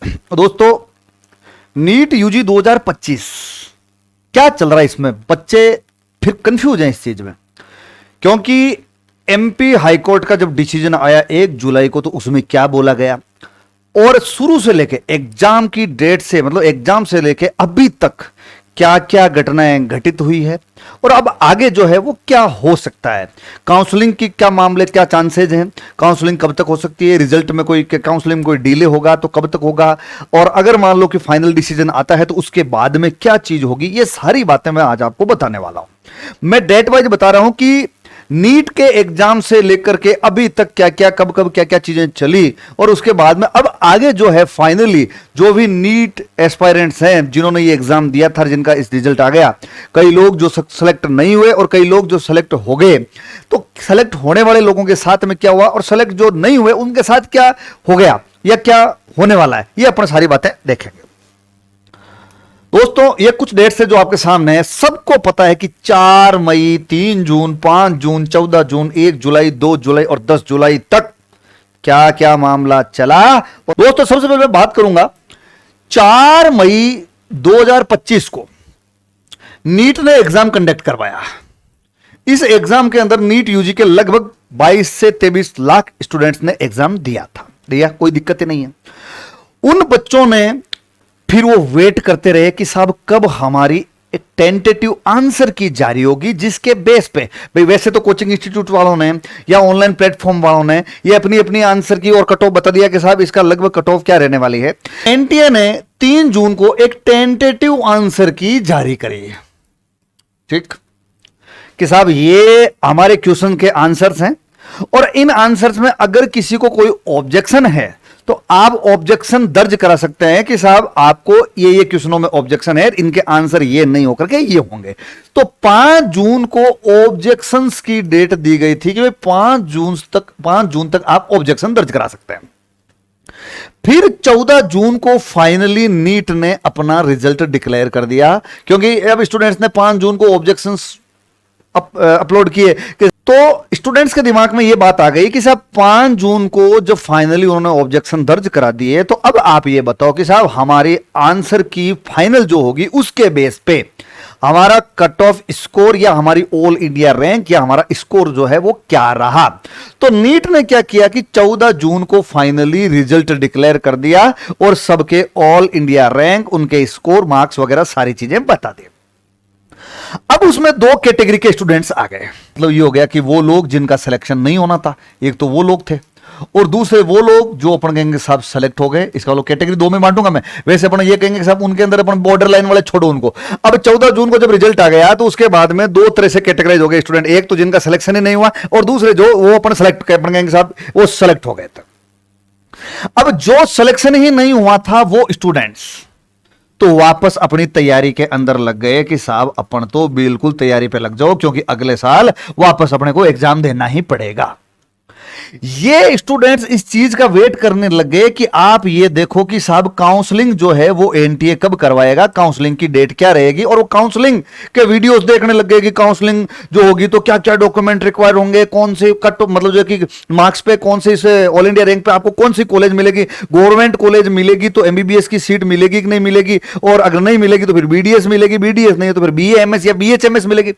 दोस्तों, NEET UG 2025 क्या चल रहा है, इसमें बच्चे फिर कंफ्यूज हैं इस चीज में, क्योंकि एमपी हाईकोर्ट का जब डिसीजन आया 1 जुलाई को, तो उसमें क्या बोला गया और शुरू से लेके एग्जाम की डेट से, मतलब एग्जाम से लेके अभी तक क्या क्या घटनाएं घटित हुई है और अब आगे जो है वो क्या हो सकता है, काउंसलिंग की क्या मामले, क्या चांसेज हैं, काउंसलिंग कब तक हो सकती है, रिजल्ट में कोई काउंसलिंग में कोई डिले होगा तो कब तक होगा, और अगर मान लो कि फाइनल डिसीजन आता है तो उसके बाद में क्या चीज होगी, ये सारी बातें मैं आज आपको बताने वाला हूं। मैं डेट वाइज बता रहा हूं कि नीट के एग्जाम से लेकर के अभी तक क्या क्या कब कब क्या क्या चीजें चली, और उसके बाद में अब आगे जो है फाइनली जो भी नीट एस्पायरेंट्स हैं जिन्होंने ये एग्जाम दिया था, जिनका इस रिजल्ट आ गया, कई लोग जो सेलेक्ट नहीं हुए और कई लोग जो सेलेक्ट हो गए, तो सेलेक्ट होने वाले लोगों के साथ में क्या हुआ और सेलेक्ट जो नहीं हुए उनके साथ क्या हो गया या क्या होने वाला है, ये अपन सारी बातें देखेंगे। दोस्तों, ये कुछ डेट्स है जो आपके सामने है। सबको पता है कि 4 मई, 3 जून, 5 जून, 14 जून, 1 जुलाई, 2 जुलाई और 10 जुलाई तक क्या क्या मामला चला। और दोस्तों, सबसे पहले मैं बात करूंगा 4 मई 2025 को नीट ने एग्जाम कंडक्ट करवाया। इस एग्जाम के अंदर नीट यूजी के लगभग 22 से 23 लाख स्टूडेंट्स ने एग्जाम दिया था, दिया, कोई दिक्कत ही नहीं है। उन बच्चों ने फिर वो वेट करते रहे कि साहब कब हमारी एक टेंटेटिव आंसर की जारी होगी, जिसके बेस पे भाई वैसे तो कोचिंग इंस्टीट्यूट वालों ने या ऑनलाइन प्लेटफॉर्म वालों ने ये अपनी अपनी आंसर की और कट ऑफ बता दिया कि साहब इसका लगभग कट ऑफ क्या रहने वाली है। एनटीए ने 3 जून को एक टेंटेटिव आंसर की जारी करी, ठीक, कि साहब ये हमारे क्वेश्चन के आंसर्स हैं और इन आंसर्स में अगर किसी को कोई ऑब्जेक्शन है तो आप ऑब्जेक्शन दर्ज करा सकते हैं कि साहब आपको ये क्वेश्चनों में ऑब्जेक्शन है, इनके आंसर ये नहीं होकर के ये होंगे। तो 5 जून को ऑब्जेक्शंस की डेट दी गई थी कि भाई 5 जून तक आप ऑब्जेक्शन दर्ज करा सकते हैं। फिर 14 जून को फाइनली नीट ने अपना रिजल्ट डिक्लेयर कर दिया, क्योंकि अब स्टूडेंट्स ने 5 जून को ऑब्जेक्शंस अपलोड किए, तो स्टूडेंट्स के दिमाग में यह बात आ गई कि साहब 5 जून को जब फाइनली उन्होंने ऑब्जेक्शन दर्ज करा दिए, तो अब आप ये बताओ कि साहब हमारी आंसर की फाइनल जो होगी उसके बेस पे हमारा कट ऑफ स्कोर या हमारी ऑल इंडिया रैंक या हमारा स्कोर जो है वो क्या रहा। तो नीट ने क्या किया कि 14 जून को फाइनली रिजल्ट डिक्लेयर कर दिया और सबके ऑल इंडिया रैंक, उनके स्कोर, मार्क्स वगैरह सारी चीजें बता दी। अब उसमें 2 कैटेगरी के स्टूडेंट्स आ गए, मतलब ये हो गया कि वो लोग जिनका सिलेक्शन नहीं होना था, एक तो वो लोग थे और दूसरे वो लोग जो अपन कहेंगे साहब सेलेक्ट हो गए। इसका लोग कैटेगरी 2 में बांटूंगा मैं, वैसे अपन ये कहेंगे साहब उनके अंदर अपन बॉर्डर लाइन वाले छोड़ो उनको। अब 14 जून को जब रिजल्ट आ गया तो उसके बाद में 2 तरह से कैटेगराइज हो गए स्टूडेंट, एक तो जिनका सिलेक्शन ही नहीं हुआ और दूसरे जो वो अपन सेलेक्ट अपन कहेंगे साहब वो सेलेक्ट हो गए थे। अब जो सिलेक्शन ही नहीं हुआ था वो स्टूडेंट्स तो वापस अपनी तैयारी के अंदर लग गए कि साहब अपन तो बिल्कुल तैयारी पे लग जाओ, क्योंकि अगले साल वापस अपने को एग्जाम देना ही पड़ेगा। ये स्टूडेंट्स इस चीज का वेट करने लग गए कि आप ये देखो कि साहब काउंसलिंग जो है वो एनटीए कब करवाएगा, काउंसलिंग की डेट क्या रहेगी, और वो काउंसलिंग के वीडियोस देखने लग गए कि काउंसलिंग जो होगी तो क्या क्या डॉक्यूमेंट रिक्वायर होंगे, कौन से कट मतलब जो कि मार्क्स पे कौन से इस ऑल इंडिया रैंक पे आपको कौन सी कॉलेज मिलेगी, गवर्नमेंट कॉलेज मिलेगी तो एमबीबीएस की सीट मिलेगी कि नहीं मिलेगी, और अगर नहीं मिलेगी तो फिर बीडीएस मिलेगी, बीडीएस नहीं तो फिर बीएएमएस या बीएचएमएस मिलेगी।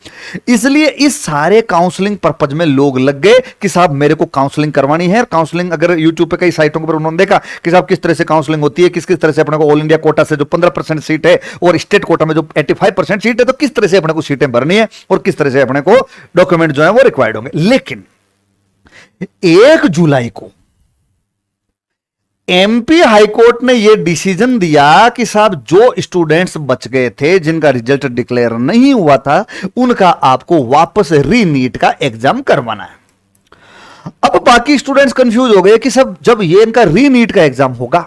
इसलिए इस सारे काउंसलिंग पर्पज में लोग लग गए कि साहब मेरे को काउंसलिंग करवानी है। काउंसलिंग अगर YouTube पे कई साइटों पर उन्होंने देखा कि साहब किस तरह से काउंसलिंग होती है, किस किस तरह से अपने को ऑल इंडिया कोटा से जो 15% सीट है और स्टेट कोटा में जो 85% सीट है, तो किस तरह से अपने को सीटें भरनी है और किस तरह से अपने को डॉक्यूमेंट जो है वो रिक्वायर्ड होंगे। लेकिन 1 जुलाई को एमपी हाईकोर्ट ने यह डिसीजन दिया कि साहब जो स्टूडेंट्स बच गए थे, जिनका रिजल्ट डिक्लेयर नहीं हुआ था, उनका आपको वापस रीनीट का एग्जाम करवाना है। अब बाकी स्टूडेंट्स कंफ्यूज हो गए कि सब जब ये इनका रीनीट का एग्जाम होगा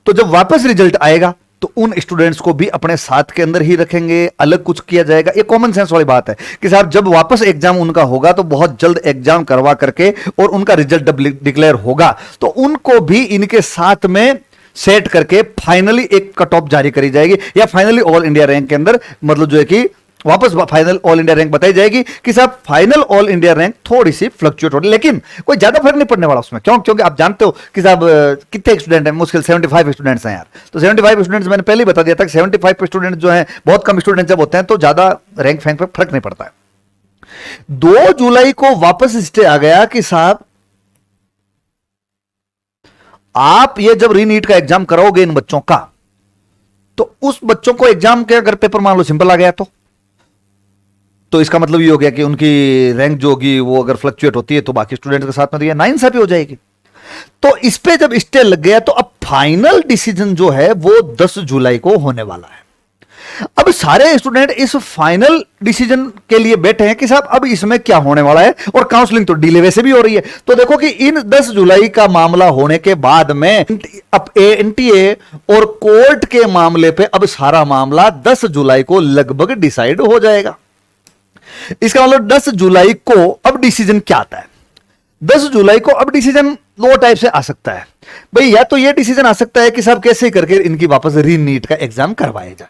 तो जब वापस रिजल्ट आएगा तो उन स्टूडेंट्स को भी अपने साथ के अंदर ही रखेंगे, अलग कुछ किया जाएगा। ये कॉमन सेंस वाली बात है कि साहब जब वापस एग्जाम उनका होगा तो बहुत जल्द एग्जाम करवा करके और उनका रिजल्ट डिक्लेयर होगा तो उनको भी इनके साथ में सेट करके फाइनली एक कट ऑफ जारी करी जाएगी या फाइनली ऑल इंडिया रैंक के अंदर मतलब जो है कि वापस फाइनल ऑल इंडिया रैंक बताई जाएगी कि साहब फाइनल ऑल इंडिया रैंक थोड़ी सी फ्लक्चुएट हो रही है, लेकिन कोई ज्यादा फर्क नहीं पड़ने वाला उसमें। क्यों? क्योंकि आप जानते हो कि साहब कितने स्टूडेंट हैं, मुश्किल 75 स्टूडेंट्स हैं यार। तो 75 स्टूडेंट्स मैंने पहले ही बता दिया था कि 75 स्टूडेंट जो हैं, बहुत कम स्टूडेंट जब होते हैं तो ज्यादा रैंक फैंक पे फर्क नहीं पड़ता है। 2 जुलाई को वापस स्टे आ गया कि साहब आप ये जब रीनीट का एग्जाम कराओगे इन बच्चों का, तो उस बच्चों को एग्जाम के अगर पेपर मान लो सिंपल आ गया तो इसका मतलब ये हो गया कि उनकी रैंक जो होगी वो अगर फ्लक्चुएट होती है तो बाकी स्टूडेंट्स के साथ में तो ये नाइंसाफी हो जाएगी। तो इस पे जब स्टे लग गया तो अब फाइनल डिसीजन जो है वो 10 जुलाई को होने वाला है। अब सारे स्टूडेंट इस फाइनल डिसीजन के लिए बैठे हैं कि साहब अब इसमें क्या होने वाला है, और काउंसलिंग तो डिले वैसे भी हो रही है। तो देखो कि इन 10 जुलाई का मामला होने के बाद में अब एनटीए और कोर्ट के मामले पे अब सारा मामला 10 जुलाई को लगभग डिसाइड हो जाएगा। इसका मतलब 10 जुलाई को अब डिसीजन क्या आता है? 10 जुलाई को अब डिसीजन दो टाइप से आ सकता है भाई। या तो यह डिसीजन आ सकता है कि साहब कैसे करके इनकी वापस रीनीट का एग्जाम करवाया जाए,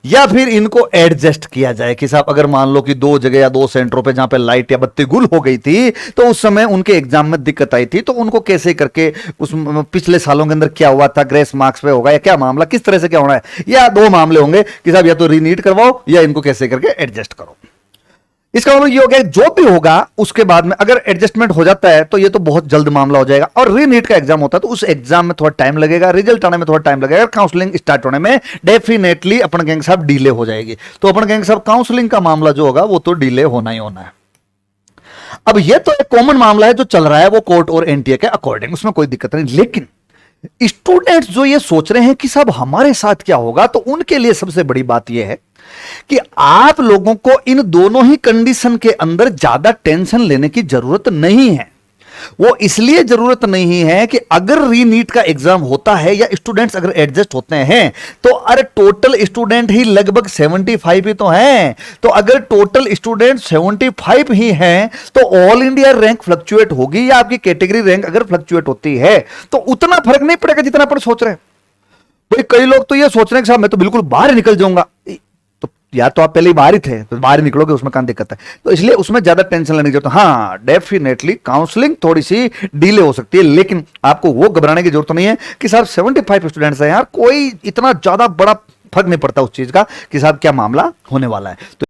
या फिर इनको एडजस्ट किया जाए कि साहब अगर मान लो कि 2 जगह या 2 सेंटरों पे जहां पे लाइट या बत्ती गुल हो गई थी तो उस समय उनके एग्जाम में दिक्कत आई थी, तो उनको कैसे करके उस पिछले सालों के अंदर क्या हुआ था, ग्रेस मार्क्स पे होगा या क्या मामला, किस तरह से क्या होना है, या 2 मामले होंगे कि साहब या तो रीनीट करवाओ या इनको कैसे करके एडजस्ट करो। इसका मतलब ये हो गया जो भी होगा उसके बाद में अगर एडजस्टमेंट हो जाता है तो ये तो बहुत जल्द मामला हो जाएगा। और रीनीट का एग्जाम होता है तो उस एग्जाम में थोड़ा टाइम लगेगा, रिजल्ट आने में थोड़ा टाइम लगेगा, काउंसलिंग स्टार्ट होने में डेफिनेटली अपन कहेंगे साहब डिले हो जाएगी। तो अपन कहेंगे साहब काउंसलिंग का मामला जो होगा वो तो डिले होना ही होना है। अब ये तो एक कॉमन मामला है जो चल रहा है वो कोर्ट और एनटीए के अकॉर्डिंग, उसमें कोई दिक्कत नहीं। लेकिन स्टूडेंट्स जो ये सोच रहे हैं कि साहब हमारे साथ क्या होगा, तो उनके लिए सबसे बड़ी बात यह है कि आप लोगों को इन दोनों ही कंडीशन के अंदर ज्यादा टेंशन लेने की जरूरत नहीं है। वो इसलिए जरूरत नहीं है कि अगर रीनीट का एग्जाम होता है या स्टूडेंट्स अगर एडजस्ट होते हैं तो अरे टोटल स्टूडेंट ही लगभग 75 ही तो हैं। तो अगर टोटल स्टूडेंट 75 ही हैं तो ऑल इंडिया रैंक फ्लक्चुएट होगी या आपकी कैटेगरी रैंक अगर फ्लक्चुएट होती है तो उतना फर्क नहीं पड़ेगा जितना अपन सोच रहे हैं। भाई कई लोग तो ये सोच रहे हैं कि साहब मैं तो बिल्कुल बाहर निकल जाऊंगा, या तो आप पहले ही बाहर ही थे तो बाहर निकलोगे उसमें कहां दिक्कत है, तो इसलिए उसमें ज्यादा टेंशन लेने की जरूरत। हाँ डेफिनेटली काउंसलिंग थोड़ी सी डिले हो सकती है, लेकिन आपको वो घबराने की जरूरत नहीं है कि साहब 75 स्टूडेंट्स हैं यार, कोई इतना ज्यादा बड़ा फर्क नहीं पड़ता उस चीज का कि साहब क्या मामला होने वाला है। तो